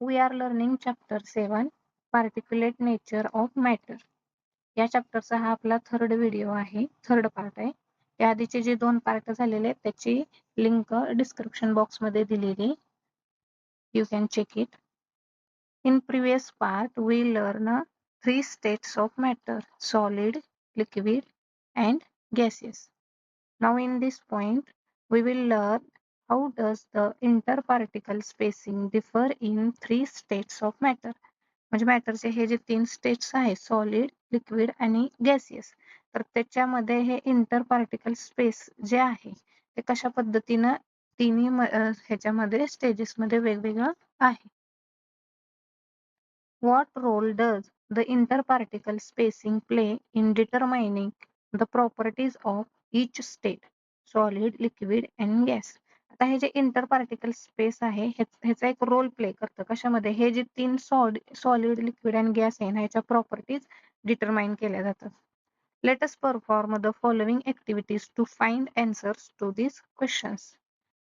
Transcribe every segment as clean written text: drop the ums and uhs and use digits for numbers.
We are learning chapter 7, Particulate Nature of Matter. या चॅप्टरचा हा आपला थर्ड व्हिडिओ आहे, थर्ड पार्ट आहे. या आधीचे जे 2 पार्ट झालेले आहेत त्याची लिंक डिस्क्रिप्शन बॉक्समध्ये दिलेली. You can check it. In previous part, we learn 3 states of matter: solid, liquid, and gaseous. Now in this point, we will learn how does the interparticle spacing differ in 3 states of matter. म्हणजे मॅटरचे हे जे 3 states आहेत, solid, liquid आणि gaseous, तर त्याच्यामध्ये हे inter particle space जे आहे ते कशा पद्धतीनं तिन्ही ह्याच्यामध्ये स्टेजेसमध्ये वेगवेगळं आहे. What role does the interparticle spacing play in determining the properties of each state, solid, liquid and gas? आता हे जे इंटरपार्टिकल स्पेस आहे ह्याचा एक रोल प्ले करतं कशामध्ये, हे जे 3 सॉलिड, लिक्विड आणि गॅस आहे ना ह्याच्या प्रॉपर्टीज डिटरमाइन केल्या जातात. Let us perform the following activities to find answers to these questions.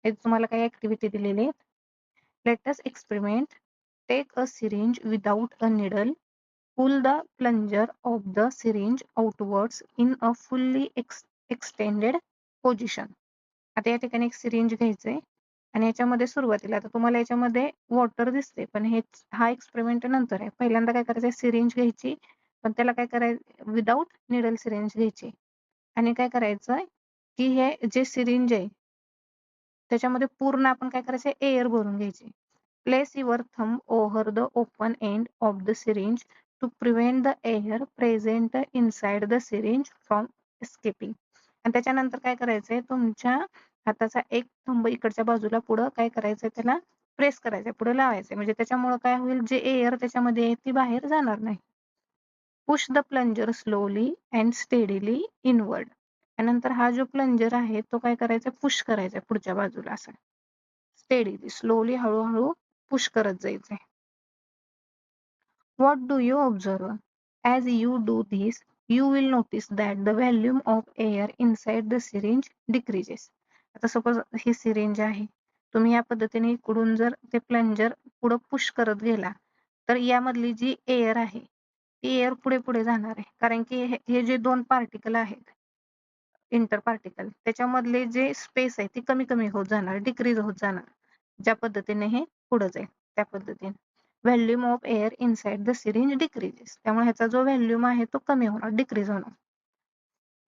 हे तुम्हाला काही ऍक्टिव्हिटी दिलेली आहेत. Let us experiment. Take a syringe without a needle. Pull the plunger of the syringe outwards in a fully extended position. आता या ठिकाणी एक syringe घ्यायचंय आणि याच्यामध्ये सुरुवातीला आता तुम्हाला याच्यामध्ये वॉटर दिसते, पण हा एक्सपेरिमेंट नंतर आहे. पहिल्यांदा काय करायचंय, सिरिंज घ्यायची, पण त्याला काय करायचं, विदाउट निडल सिरिंज घ्यायची आणि काय करायचंय की हे जे सिरिंज आहे त्याच्यामध्ये पूर्ण आपण काय करायचंय, एअर भरून घ्यायचे. Place your thumb over the open end of the syringe to prevent the air present inside the syringe from escaping. आणि त्याच्यानंतर काय करायचंय, तुमच्या हाताचा एक थंब इकडच्या बाजूला पुढं काय करायचंय, त्याला प्रेस करायचंय, पुढे लावायचंय, म्हणजे त्याच्यामुळे काय होईल, जे एअर त्याच्यामध्ये आहे ती बाहेर जाणार नाही. Push the plunger slowly and steadily inward. त्यानंतर हा जो प्लंजर आहे तो काय करायचा, पुश करायचा पुढच्या बाजूला असं स्टेडीली, स्लोली, हळूहळू पुश करत जायचंय. What do you observe? As you do this, you will notice that the volume of air inside the syringe decreases. आता सपोज ही सिरिंज आहे, तुम्ही या पद्धतीने इकडून जर ते प्लंजर पुढे पुश करत गेला तर यामधली जी एअर आहे ती एअर पुढे पुढे जाणार आहे, कारण की हे जे 2 पार्टिकल आहेत इंटर पार्टिकल त्याच्यामधले जे स्पेस आहे ती कमी कमी होत जाणार, डिक्रीज होत जाणार. ज्या पद्धतीने हे पुढे जाईल त्या पद्धतीने volume of air inside the syringe decreases, त्यामुळे ह्याचा जो व्हॉल्यूम आहे तो कमी होणार, डिक्रीज होणार.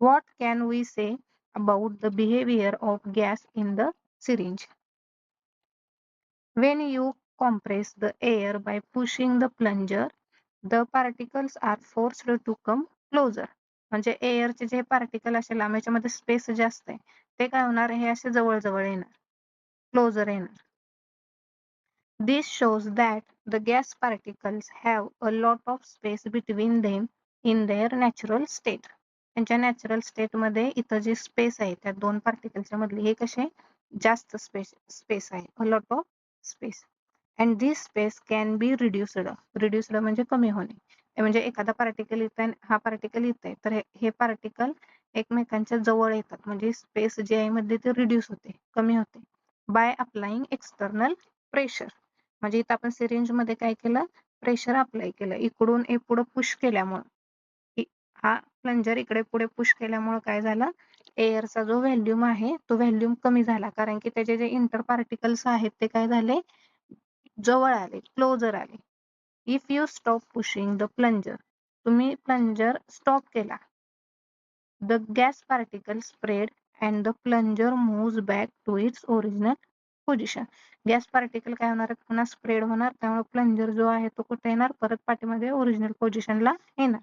What can we say about the behaviour of gas in the syringe? When you compress the air by pushing the plunger, the particles are forced to come closer. म्हणजे एअरचे जे पार्टिकल असेल याच्यामध्ये space जास्त आहे ते काय होणार, हे असे जवळ जवळ येणार, क्लोजर येणार. This shows that the gas particles have a lot of space between them in their natural state. त्यांच्या नॅचरल स्टेट मध्ये इथं जे स्पेस आहे त्या 2 पार्टिकलच्या मधली हे कसे जास्त स्पेस आहे, a lot of space. And this space can be reduced म्हणजे कमी होणे. म्हणजे एखादा पार्टिकल येत आहे, हा पार्टिकल येत आहे, तर हे पार्टिकल एकमेकांच्या जवळ येतात, म्हणजे स्पेस जे आहे मध्ये ते रिड्यूस होते, कमी होते, बाय अप्लाइंग एक्सटर्नल प्रेशर. म्हणजे इथं आपण सिरिंज मध्ये काय केलं, प्रेशर अप्लाय केलं, इकडून पुढे पुश केल्यामुळे, हा प्लंजर इकडे पुढे पुश केल्यामुळे काय झालं, एअरचा जो व्हॉल्यूम आहे तो व्हॉल्यूम कमी झाला, कारण की त्याचे जे इंटर पार्टिकल्स आहेत ते काय झाले, जवळ आले, क्लोजर आले. If you stop pushing the plunger, तुम्ही प्लंजर स्टॉप केला, the gas particle spread and the plunger moves back to its original position. Gas particle काय होणार, पुन्हा स्प्रेड होणार, त्यामुळे प्लंजर जो आहे तो कुठे येणार, परत पाठीमध्ये ओरिजिनल पोझिशनला येणार.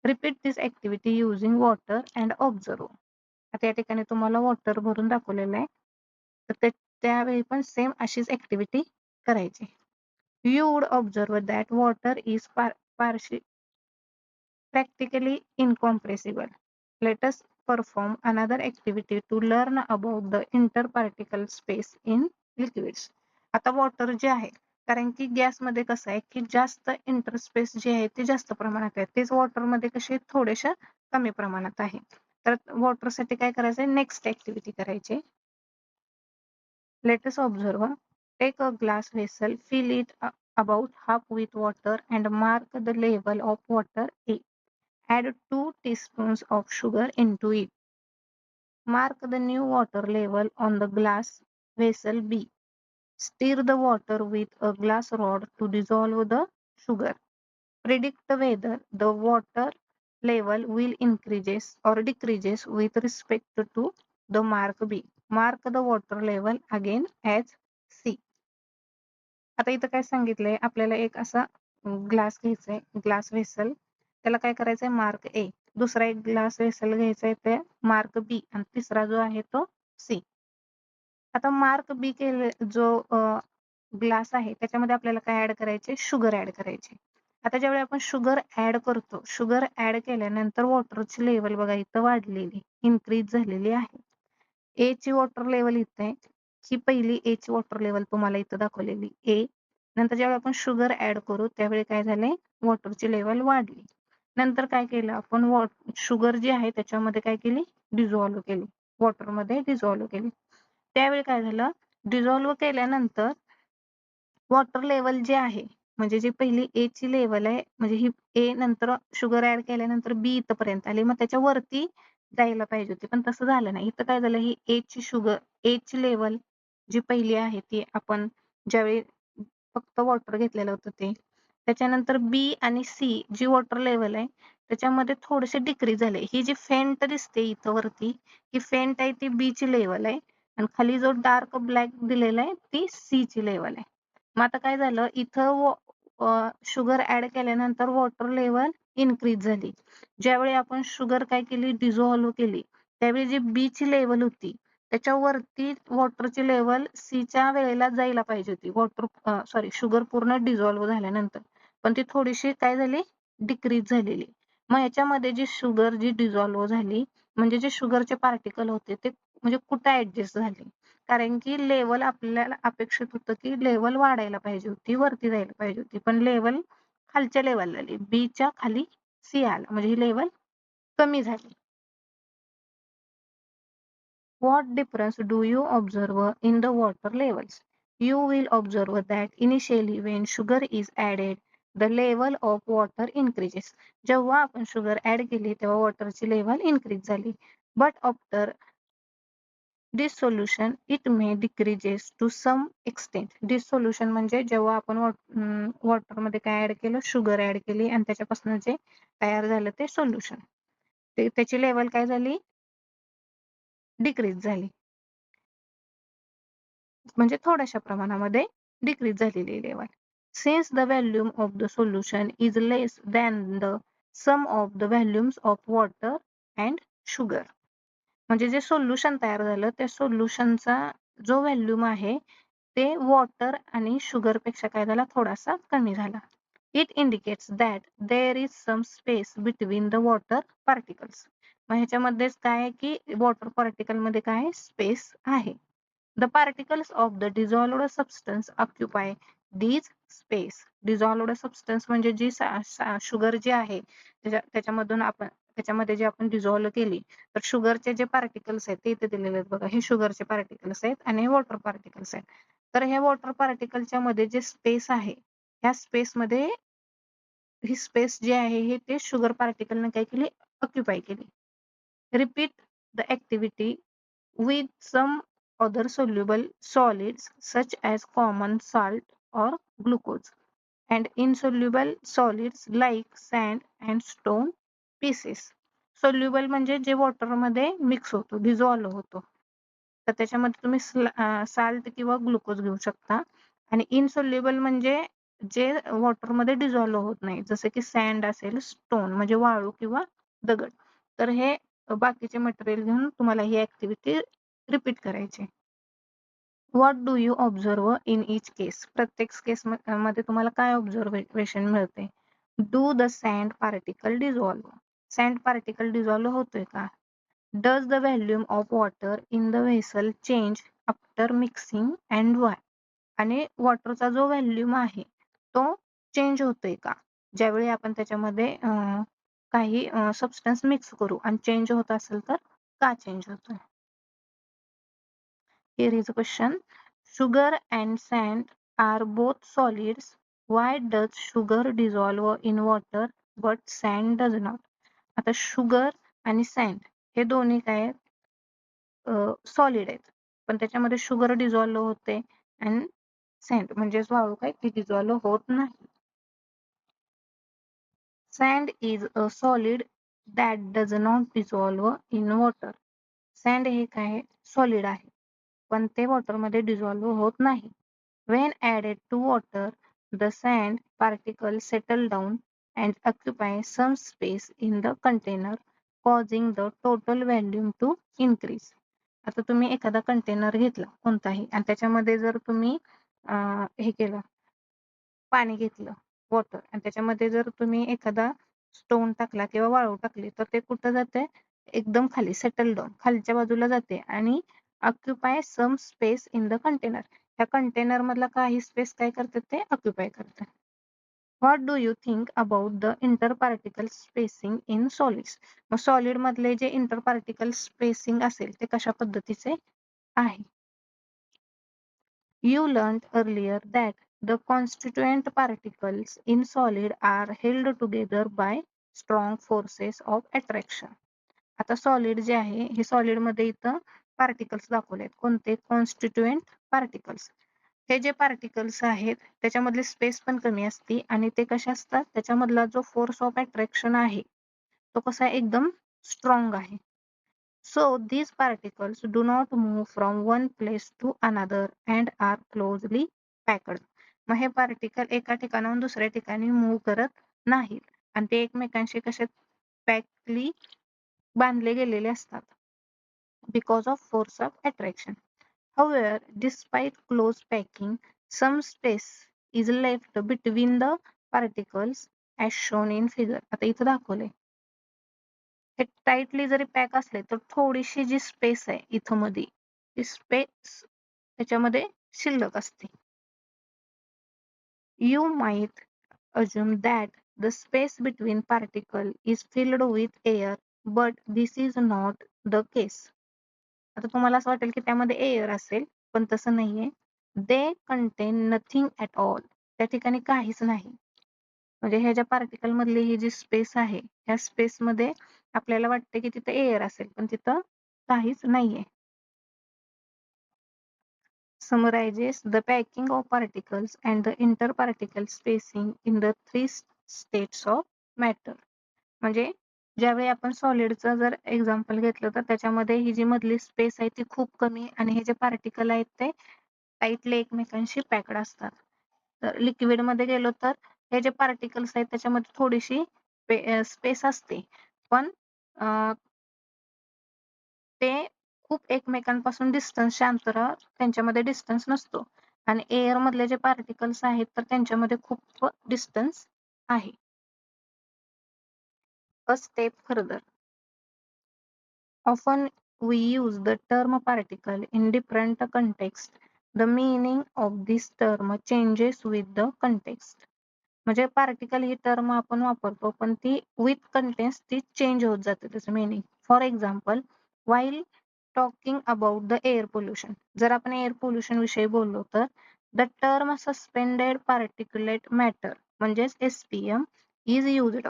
Repeat this activity using water and observe. आता या ठिकाणी तुम्हाला वॉटर भरून दाखवलेलं आहे, तर त्यावेळी पण सेम अशीच ऍक्टिव्हिटी करायची. You would observe that water is practically incompressible. Let us perform another activity to learn about the interparticle space in liquids. आता वॉटर जे आहे, कारण की गॅसमध्ये कसं आहे की जास्त इंटरस्पेस जे आहे ते जास्त प्रमाणात आहे, तेच वॉटरमध्ये कसे थोडेशा कमी प्रमाणात आहे. तर वॉटरसाठी काय करायचं, नेक्स्ट ऍक्टिव्हिटी करायची. Let us observe. Take a glass vessel, fill it about half with water and mark the level of water A. Add 2 teaspoons of sugar into it. Mark the new water level on the glass vessel B. Stir the water with a glass rod to dissolve the sugar. Predict whether the water level will increases or decreases with respect to the mark B. Mark the water level again as C. आता इथं काय सांगितलंय आपल्याला एक असा glass घ्यायचा आहे, glass vessel. त्याला काय करायचंय मार्क ए. दुसरा एक ग्लास वेसल घ्यायचा आहे ते मार्क बी आणि तिसरा जो आहे तो सी. आता मार्क बी केले जो ग्लास आहे त्याच्यामध्ये आपल्याला काय ऍड करायचे शुगर ऍड करायचे. आता ज्यावेळी आपण शुगर ऍड करतो शुगर ऍड केल्यानंतर वॉटरची लेवल बघा इथं वाढलेली इन्क्रीज झालेली आहे. ए ची वॉटर लेवल इथे आहे. ही पहिली ए ची वॉटर लेवल तुम्हाला इथं दाखवलेली ए. नंतर ज्यावेळी आपण शुगर ऍड करू त्यावेळी काय झालंय वॉटरची लेवल वाढली. नंतर काय केलं आपण शुगर जी आहे त्याच्यामध्ये काय केली डिझॉल्व्ह केली वॉटरमध्ये डिझॉल्व्ह केली. त्यावेळी काय झालं डिझॉल्व्ह केल्यानंतर वॉटर लेवल जे आहे म्हणजे जी पहिली ए ची लेवल आहे म्हणजे ही ए नंतर शुगर ऍड केल्यानंतर बी इथपर्यंत आली मग त्याच्या वरती जायला पाहिजे होती पण तसं झालं नाही. इथं काय झालं ही ए ची लेवल जी पहिली आहे ती आपण ज्यावेळी फक्त वॉटर घेतलेलं होतं ते त्याच्यानंतर बी आणि सी जी वॉटर लेवल आहे त्याच्यामध्ये थोडेसे डिक्रीज झाले. ही जी फेंट दिसते इथं वरती ही फेंट आहे ती बी ची लेवल आहे आणि खाली जो डार्क ब्लॅक दिलेला आहे ती सी ची लेवल आहे. मग आता काय झालं इथं शुगर ऍड केल्यानंतर वॉटर लेवल इन्क्रीज झाली. ज्यावेळी आपण शुगर काय केली डिझॉल्व्ह केली त्यावेळी जी बी ची लेवल होती त्याच्यावरती वॉटरची लेवल सी च्या वेळेला जायला पाहिजे होती शुगर पूर्ण डिझॉल्व्ह झाल्यानंतर पण ती थोडीशी काय झाली डिक्रीज झालेली. मग याच्यामध्ये जी डिझॉल्व्ह झाली म्हणजे जे शुगरचे पार्टिकल होते ते म्हणजे कुठे ऍडजस्ट झाले कारण की लेवल आपल्याला अपेक्षित होतं की लेवल वाढायला पाहिजे होती वरती जायला पाहिजे होती पण लेवल खालच्या लेवलला आली बी च्या खाली सी आला म्हणजे ही लेवल कमी झाली. What difference do you observe in the water levels? You will observe that initially when sugar is added, the level of water increases. जेव्हा आपण शुगर ऍड केली तेव्हा वॉटरची लेवल इन्क्रीज झाली. But after this solution it may decreases to some extent. This solution म्हणजे जेव्हा आपण वॉटरमध्ये काय add केलं शुगर ऍड केली आणि त्याच्यापासून जे तयार झालं ते सोल्युशन त्याची लेवल काय झाली डिक्रीज झाली म्हणजे थोड्याशा प्रमाणामध्ये डिक्रीज झालेली level. Since the volume of the solution is less than the sum of the volumes of water and sugar. म्हणजे जे सोल्युशन तयार झालं त्या सोल्युशनचा जो व्हॅल्यूम आहे ते वॉटर आणि शुगर पेक्षा काय झाला थोडासा कमी झाला. It indicates that there is some space between the water particles. मग ह्याच्यामध्येच काय आहे की वॉटर पार्टिकल मध्ये काय स्पेस आहे. The particles of the dissolved substance occupy these space. Dissolved substance म्हणजे जी शुगर जी आहे त्याच्यामध्ये जे आपण डिझॉल्व्ह केली तर शुगरचे जे पार्टिकल्स आहेत ते इथे दिलेले आहेत बघा हे शुगरचे पार्टिकल्स आहेत आणि हे वॉटर पार्टिकल्स आहेत. तर ह्या वॉटर पार्टिकलच्या मध्ये जे स्पेस आहे ह्या स्पेस मध्ये ही स्पेस जी आहे हे ते शुगर पार्टिकलने काय केली ऑक्युपाय केली. Repeat the activity with some other soluble solids such as common salt or glucose and insoluble solids like sand and stone pieces. Soluble म्हणजे जे वॉटरमध्ये मिक्स होतो डिझॉल्व्ह होतो तर त्याच्यामध्ये तुम्ही साल्ट किंवा ग्लुकोज घेऊ शकता आणि इनसोल्युबल म्हणजे जे वॉटरमध्ये डिझॉल्व्ह होत नाही जसे की सँड असेल स्टोन म्हणजे वाळू किंवा दगड. तर हे बाकीचे मटेरियल घेऊन तुम्हाला ही ऍक्टिव्हिटी रिपीट करायची. What do you observe in each case? प्रत्येक केस मध्ये तुम्हाला काय ऑब्झर्वेशन मिळते? Do the sand particle dissolve? Sand particle dissolve होतोय का? Does the volume of water in the vessel change after mixing and why? आणि वॉटरचा जो व्हॅल्यूम आहे तो चेंज होतोय का ज्यावेळी आपण त्याच्यामध्ये काही सबस्टन्स मिक्स करू आणि चेंज होत असेल तर का चेंज होतोय? Here is a question. Sugar and sand are both solids. Why does sugar dissolve in water but sand does not? आता शुगर आणि सँड हे दोन्ही काय आहेत? सॉलिड आहेत. पण त्याच्यामध्ये शुगर डिझॉल्व्ह होते आणि सँड म्हणजेच वाळू काय ती डिझॉल्व्ह होत नाही. Sand is a solid that does not dissolve in water. Sand हे काय सॉलिड आहे पण ते वॉटरमध्ये डिझॉल्व्ह होत नाही. When added to water, the sand particles settle down and occupy some space in the container, causing the total volume to increase. आता तुम्ही एखादा कंटेनर घेतला कोणताही आणि त्याच्यामध्ये जर तुम्ही हे केलं पाणी घेतलं वॉटर आणि त्याच्यामध्ये जर तुम्ही एखादा स्टोन टाकला किंवा वाळू टाकली तर ते कुठं जाते एकदम खाली सेटल डाऊन खालच्या बाजूला जाते आणि occupy some space in the container. त्या कंटेनर मधला काही स्पेस काय करते ते ऑक्युपाय करते. What do you think about the interparticle spacing in solids? मग सॉलिड मधले जे इंटरपार्टिकल स्पेसिंग असेल ते कशा पद्धतीचे आहे? You learned earlier that the constituent particles in solid are held together by strong forces of attraction. आता सॉलिड जे आहे हे सॉलिड मध्ये इथं पार्टिकल्स दाखवलेत. कोणते? Constituent particles. हे जे पार्टिकल्स आहेत त्याच्यामधली स्पेस पण कमी असते आणि ते कशा असतात त्याच्यामधला जो फोर्स ऑफ अट्रॅक्शन आहे तो कसा एकदम स्ट्रॉंग आहे. So these particles do not move from one place to another and are closely packed. मग हे पार्टिकल एका ठिकाणाहून दुसऱ्या ठिकाणी मूव्ह करत नाहीत आणि ते एकमेकांशी कसे पॅकली बांधले गेलेले असतात because of force of attraction. However, despite close packing, some space is left between the particles as shown in figure. आता इथं दाखवलंय. हे टाइटली जरी पॅक असले तर थोडीशी जी स्पेस आहे इथं मध्ये ती स्पेस त्याच्यामध्ये शिल्लक असते. You might assume that the space between particle is filled with air, but this is not the case. आता तुम्हाला असं वाटेल की त्यामध्ये एअर असेल पण तसं नाहीये. They contain nothing at all. त्या ठिकाणी काहीच नाही. म्हणजे ह्या ज्या पार्टिकल मधली ही जी स्पेस आहे ह्या स्पेस मध्ये आपल्याला वाटते की तिथे एअर असेल पण तिथं काहीच नाहीये. Summarizes the packing of particles and the interparticle spacing in the three states of matter. म्हणजे ज्यावेळी आपण सॉलिडचं जर एक्झाम्पल घेतलं तर त्याच्यामध्ये ही जी मधली स्पेस आहे ती खूप कमी आणि हे जे पार्टिकल आहेत ते टाईटली एकमेकांशी पॅक्ड असतात. तर लिक्विड मध्ये गेलो तर हे जे पार्टिकल्स आहेत त्याच्यामध्ये थोडीशी स्पेस असते पण ते खूप एकमेकांपासून डिस्टन्सच्या अंतरावर त्यांच्यामध्ये डिस्टन्स नसतो आणि एअर मधले जे पार्टिकल्स आहेत तर त्यांच्यामध्ये खूप डिस्टन्स आहे. A step further. Often we use the term particle in different contexts. The meaning of this term changes with the context. म्हणजे पार्टिकल ही टर्म आपण वापरतो पण ती विथ कंटेक्स्ट ती चेंज होत जाते त्याचं meaning. For example while talking about the air pollution. जर आपण एअर पोल्युशन विषयी बोललो तर the term suspended particulate matter म्हणजेच SPM इज युज्ड.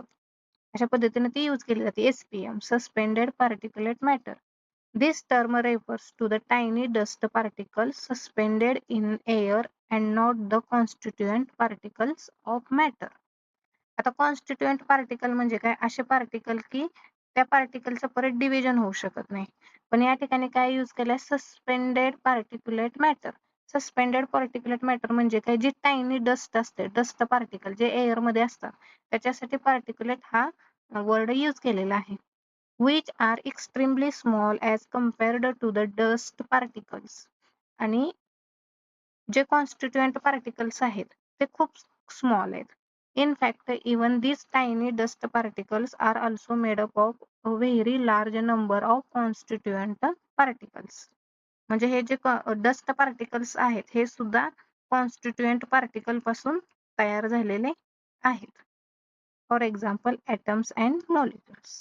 अशा पद्धतीने ती यूज केली जाते. SPM suspended particulate matter. This term refers to the tiny dust particles suspended in air and not the constituent particles of matter. आता constituent particle म्हणजे काय? असे पार्टिकल की त्या पार्टिकलचं परत डिव्हिजन होऊ शकत नाही. पण या ठिकाणी काय यूज केलंय? Suspended particulate matter. Suspended particulate matter म्हणजे काय? जी टायनी डस्ट असते, डस्ट पार्टिकल जे एअर मध्ये असतात त्याच्यासाठी पार्टिक्युलेट हा वर्ड यूज केलेला आहे. which are extremely small as compared to the dust particles. आणि जे कॉन्स्टिट्युएंट पार्टिकल्स आहेत ते खूप स्मॉल आहेत. In fact, even these tiny dust particles are also made up of a very large number of constituent particles. म्हणजे हे जे dust particles आहेत हे सुद्धा कॉन्स्टिट्युएंट पार्टिकल पासून तयार झालेले आहेत. For example atoms and molecules.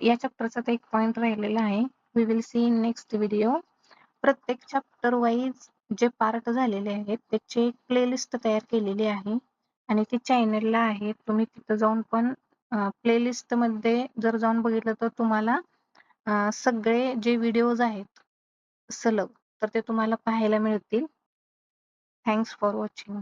या चॅप्टरचा एक पॉइंट राहिलेला आहे. We will see in next video. प्रत्येक चॅप्टर वाईज जे पार्ट झालेले आहेत त्याची एक प्लेलिस्ट तयार केलेली आहे आणि ती चॅनलला आहे. तुम्ही तिथं जाऊन पण प्लेलिस्टमध्ये जर जाऊन बघितलं तर तुम्हाला सगळे जे व्हिडिओज आहेत सलग तर ते तुम्हाला पाहायला मिळतील. Thanks for watching.